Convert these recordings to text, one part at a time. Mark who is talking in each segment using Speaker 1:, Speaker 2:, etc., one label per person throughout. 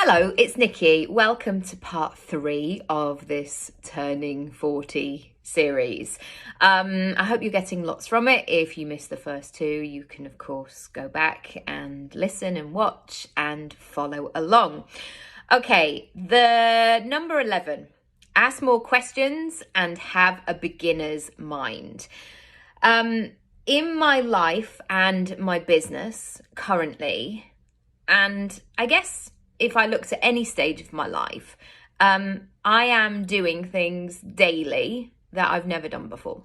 Speaker 1: Hello, it's Nikki. Welcome to part 3 of this Turning 40 series. I hope you're getting lots from it. If you missed the first 2, you can of course go back and listen and watch and follow along. Okay, the number 11, ask more questions and have a beginner's mind. In my life and my business currently, and I guess if I looked at any stage of my life, I am doing things daily that I've never done before.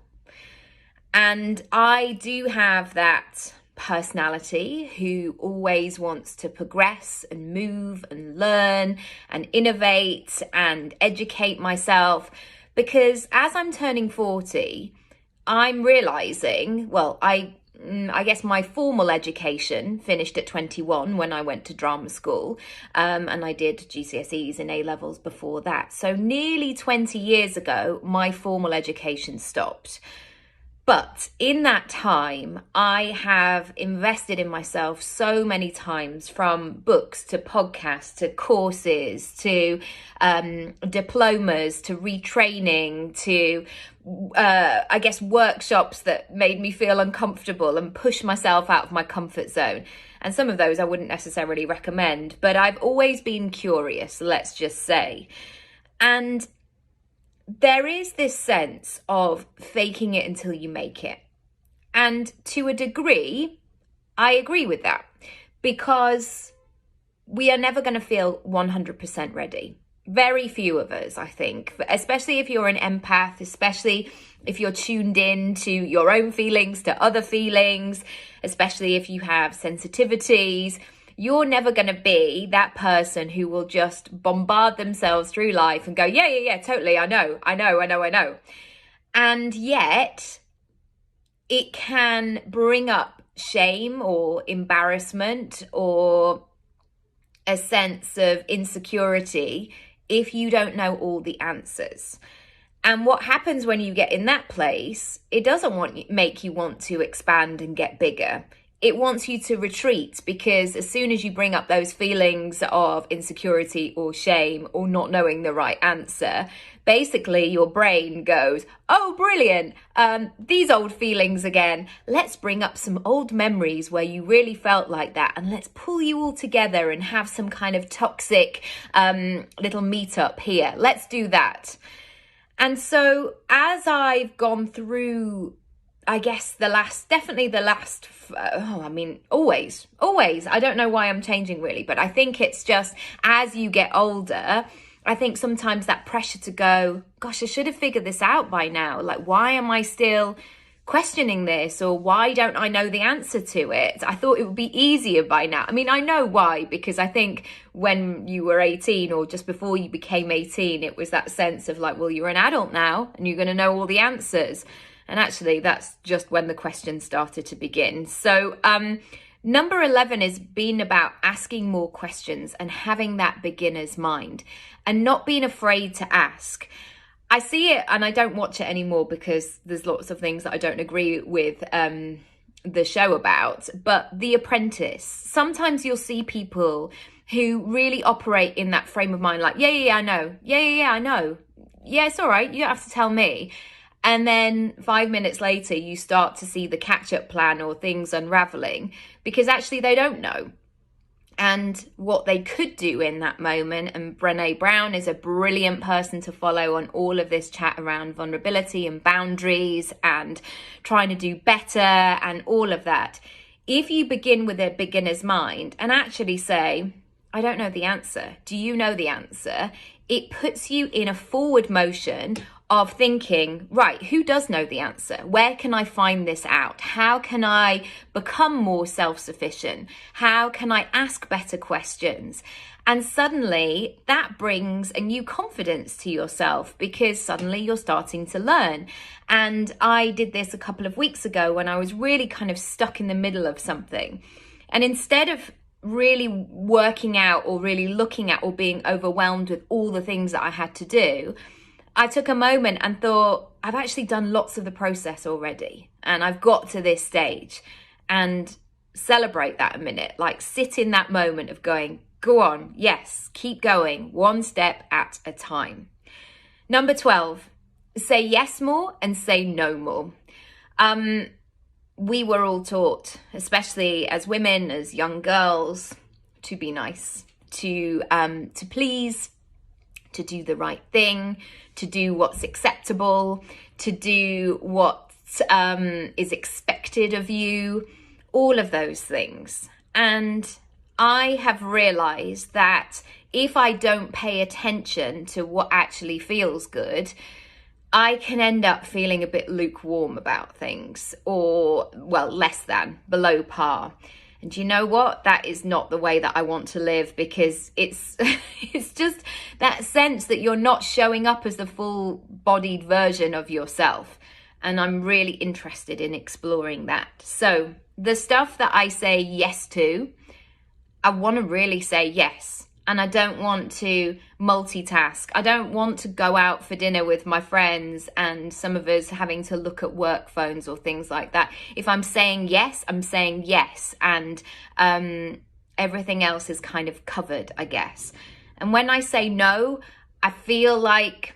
Speaker 1: And I do have that personality who always wants to progress and move and learn and innovate and educate myself, because as I'm turning 40, I'm realizing, I guess my formal education finished at 21 when I went to drama school, and I did GCSEs and A-levels before that. So nearly 20 years ago, my formal education stopped. But in that time, I have invested in myself so many times, from books to podcasts to courses to diplomas to retraining to I guess workshops that made me feel uncomfortable and push myself out of my comfort zone. And some of those I wouldn't necessarily recommend, but I've always been curious, let's just say. And there is this sense of faking it until you make it. And to a degree, I agree with that, because we are never going to feel 100% ready. Very few of us, I think, especially if you're an empath, especially if you're tuned in to your own feelings, to other feelings, especially if you have sensitivities. You're never going to be that person who will just bombard themselves through life and go, yeah, totally, I know. And yet, it can bring up shame or embarrassment or a sense of insecurity if you don't know all the answers. And what happens when you get in that place, it doesn't make you want to expand and get bigger. It wants you to retreat, because as soon as you bring up those feelings of insecurity or shame or not knowing the right answer, basically your brain goes, oh, brilliant, these old feelings again. Let's bring up some old memories where you really felt like that, and let's pull you all together and have some kind of toxic little meetup here. Let's do that. And so as I've gone through, I guess always. I don't know why I'm changing really, but I think it's just as you get older, I think sometimes that pressure to go, gosh, I should have figured this out by now. Like, why am I still questioning this? Or why don't I know the answer to it? I thought it would be easier by now. I mean, I know why, because I think when you were 18 or just before you became 18, it was that sense of like, well, you're an adult now and you're going to know all the answers. And actually, that's just when the questions started to begin. So number 11 has been about asking more questions and having that beginner's mind and not being afraid to ask. I see it and I don't watch it anymore because there's lots of things that I don't agree with the show about. But The Apprentice, sometimes you'll see people who really operate in that frame of mind, like, yeah, I know. Yeah, I know. Yeah, it's all right. You don't have to tell me. And then 5 minutes later, you start to see the catch-up plan or things unraveling because actually they don't know. And what they could do in that moment, and Brené Brown is a brilliant person to follow on all of this chat around vulnerability and boundaries and trying to do better and all of that. If you begin with a beginner's mind and actually say, I don't know the answer. Do you know the answer? It puts you in a forward motion of thinking, right, who does know the answer? Where can I find this out? How can I become more self-sufficient? How can I ask better questions? And suddenly that brings a new confidence to yourself because suddenly you're starting to learn. And I did this a couple of weeks ago when I was really kind of stuck in the middle of something. And instead of really working out or really looking at or being overwhelmed with all the things that I had to do, I took a moment and thought, I've actually done lots of the process already and I've got to this stage, and celebrate that a minute, like sit in that moment of going, Go on. Yes, keep going, one step at a time. Number 12, say yes more and say no more. We were all taught, especially as women, as young girls, to be nice, to please, to do the right thing, to do what's acceptable, to do what is expected of you, all of those things. And I have realized that if I don't pay attention to what actually feels good, I can end up feeling a bit lukewarm about things, or, well, less than, below par. And you know what? That is not the way that I want to live, because it's it's just that sense that you're not showing up as the full-bodied version of yourself. And I'm really interested in exploring that. So the stuff that I say yes to, I want to really say yes. And I don't want to multitask. I don't want to go out for dinner with my friends and some of us having to look at work phones or things like that. If I'm saying yes, I'm saying yes. And everything else is kind of covered, I guess. And when I say no, I feel like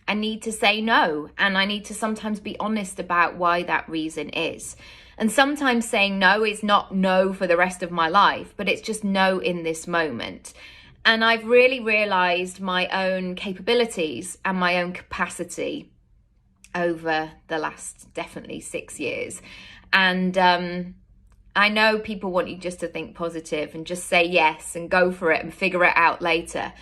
Speaker 1: I need to say no. And I need to sometimes be honest about why that reason is. And sometimes saying no is not no for the rest of my life, but it's just no in this moment. And I've really realized my own capabilities and my own capacity over the last definitely 6 years. And I know people want you just to think positive and just say yes and go for it and figure it out later.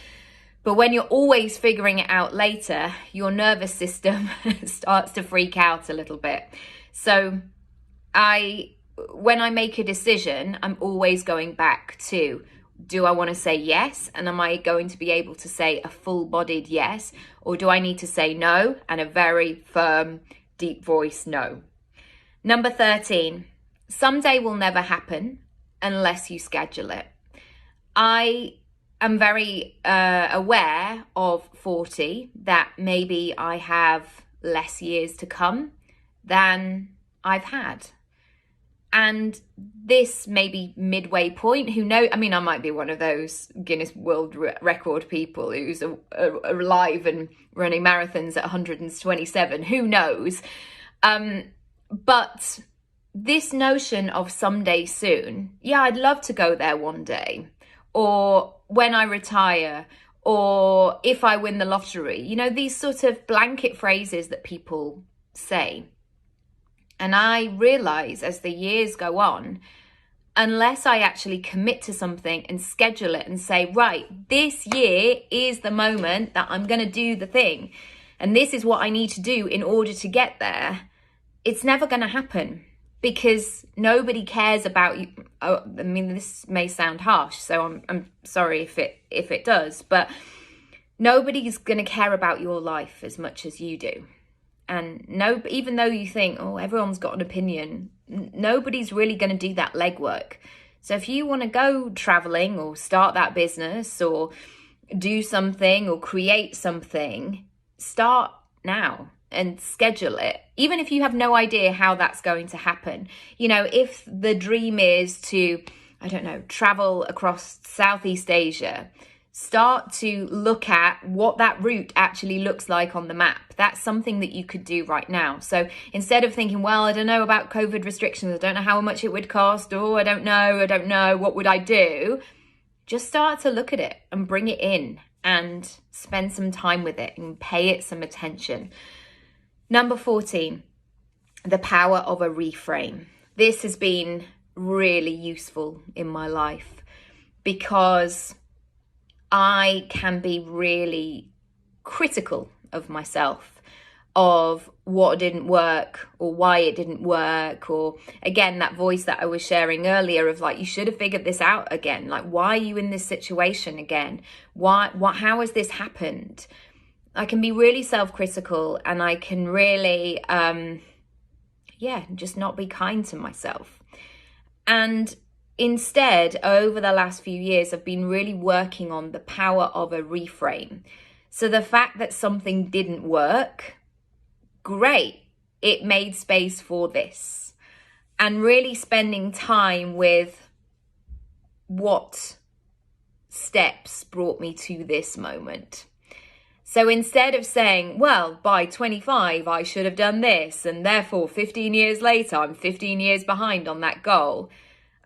Speaker 1: But when you're always figuring it out later, your nervous system starts to freak out a little bit. So when I make a decision, I'm always going back to, do I want to say yes? And am I going to be able to say a full-bodied yes? Or do I need to say no, and a very firm, deep voice no? Number 13, someday will never happen unless you schedule it. I am very aware of 40, that maybe I have less years to come than I've had. And this maybe midway point, who knows? I mean, I might be one of those Guinness World Record people who's alive and running marathons at 127. Who knows? But this notion of someday soon, yeah, I'd love to go there one day. Or when I retire, or if I win the lottery. You know, these sort of blanket phrases that people say. And I realize as the years go on, unless I actually commit to something and schedule it and say, right, this year is the moment that I'm going to do the thing, and this is what I need to do in order to get there, it's never going to happen, because nobody cares about you. Oh, I mean, this may sound harsh, so I'm sorry if it does, but nobody's going to care about your life as much as you do. And no, even though you think, oh, everyone's got an opinion, nobody's really going to do that legwork. So if you want to go traveling or start that business or do something or create something, start now and schedule it. Even if you have no idea how that's going to happen. You know, if the dream is to, I don't know, travel across Southeast Asia, start to look at what that route actually looks like on the map. That's something that you could do right now. So instead of thinking, well, I don't know about COVID restrictions, I don't know how much it would cost, or I don't know, what would I do? Just start to look at it and bring it in and spend some time with it and pay it some attention. Number 14, the power of a reframe. This has been really useful in my life because I can be really critical of myself, of what didn't work or why it didn't work, or again, that voice that I was sharing earlier of like, you should have figured this out again. Like, why are you in this situation again? How has this happened? I can be really self-critical, and I can really, just not be kind to myself. And instead, over the last few years, I've been really working on the power of a reframe. So the fact that something didn't work, great, it made space for this. And really spending time with what steps brought me to this moment. So instead of saying, well, by 25, I should have done this, and therefore 15 years later, I'm 15 years behind on that goal,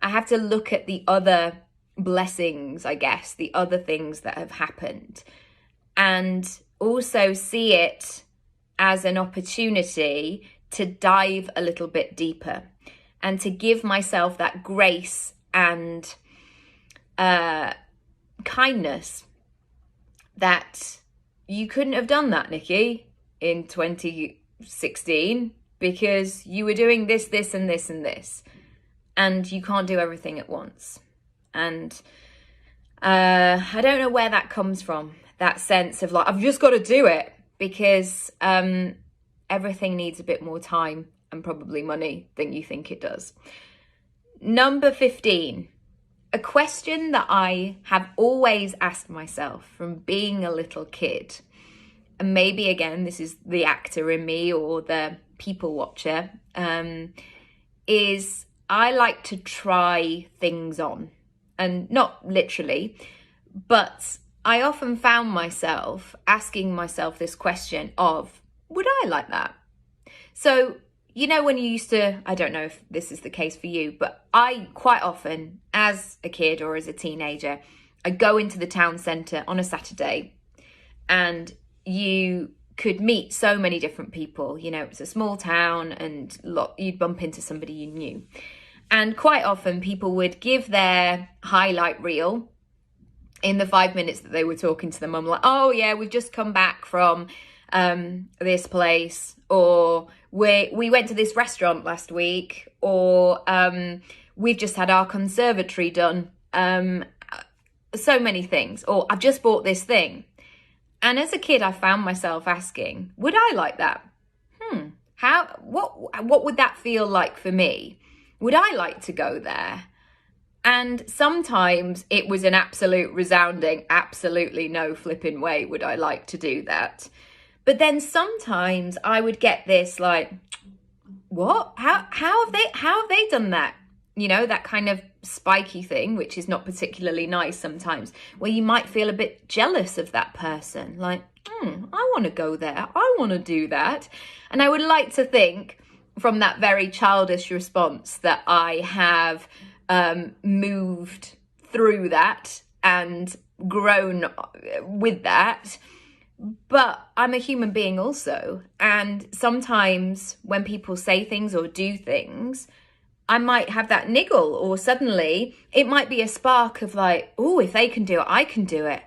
Speaker 1: I have to look at the other blessings, I guess, the other things that have happened, and also see it as an opportunity to dive a little bit deeper and to give myself that grace and kindness that you couldn't have done that, Nikki, in 2016 because you were doing this, this, and this, and this, and you can't do everything at once. And I don't know where that comes from, that sense of like, I've just got to do it, because everything needs a bit more time and probably money than you think it does. Number 15, a question that I have always asked myself from being a little kid, and maybe again, this is the actor in me or the people watcher, is I like to try things on, and not literally, but I often found myself asking myself this question of, would I like that? So, you know, when you used to, I don't know if this is the case for you, but I quite often, as a kid or as a teenager, I go into the town centre on a Saturday, and you could meet so many different people. You know, it's a small town, and you'd bump into somebody you knew. And quite often people would give their highlight reel in the 5 minutes that they were talking to their mum, like, oh yeah, we've just come back from this place, or we went to this restaurant last week, or we've just had our conservatory done, so many things, or I've just bought this thing. And as a kid, I found myself asking, would I like that? What would that feel like for me? Would I like to go there? And sometimes it was an absolute resounding, absolutely no flipping way would I like to do that. But then sometimes I would get this like, what? How have they done that? You know, that kind of spiky thing, which is not particularly nice sometimes, where you might feel a bit jealous of that person. Like, I want to go there. I want to do that. And I would like to think from that very childish response that I have moved through that and grown with that. But I'm a human being also. And sometimes when people say things or do things, I might have that niggle, or suddenly it might be a spark of like, oh, if they can do it, I can do it.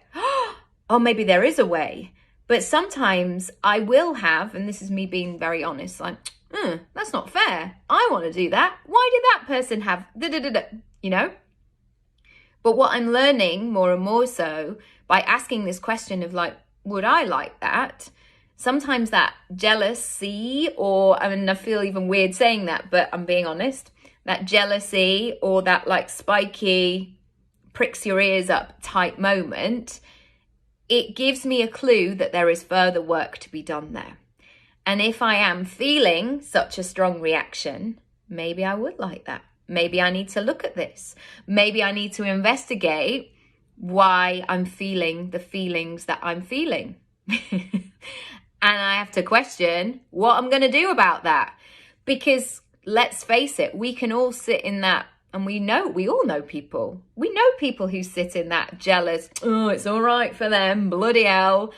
Speaker 1: Oh, maybe there is a way. But sometimes I will have, and this is me being very honest, like, that's not fair. I want to do that. Why did that person have, you know? But what I'm learning more and more so by asking this question of like, would I like that? Sometimes that jealousy, or, I mean, I feel even weird saying that, but I'm being honest, that jealousy or that like spiky, pricks your ears up type moment, it gives me a clue that there is further work to be done there. And if I am feeling such a strong reaction, maybe I would like that. Maybe I need to look at this. Maybe I need to investigate why I'm feeling the feelings that I'm feeling. And I have to question what I'm going to do about that. Because let's face it, we can all sit in that, and we all know people. We know people who sit in that jealous, oh, it's all right for them, bloody hell.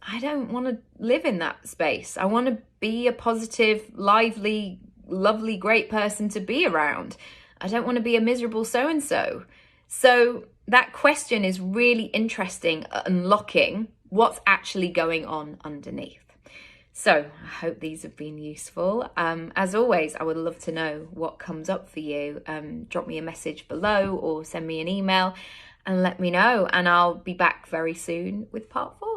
Speaker 1: I don't want to live in that space. I want to be a positive, lively, lovely, great person to be around. I don't want to be a miserable so-and-so. So that question is really interesting at unlocking what's actually going on underneath. So I hope these have been useful. As always, I would love to know what comes up for you. Drop me a message below or send me an email and let me know. And I'll be back very soon with part 4.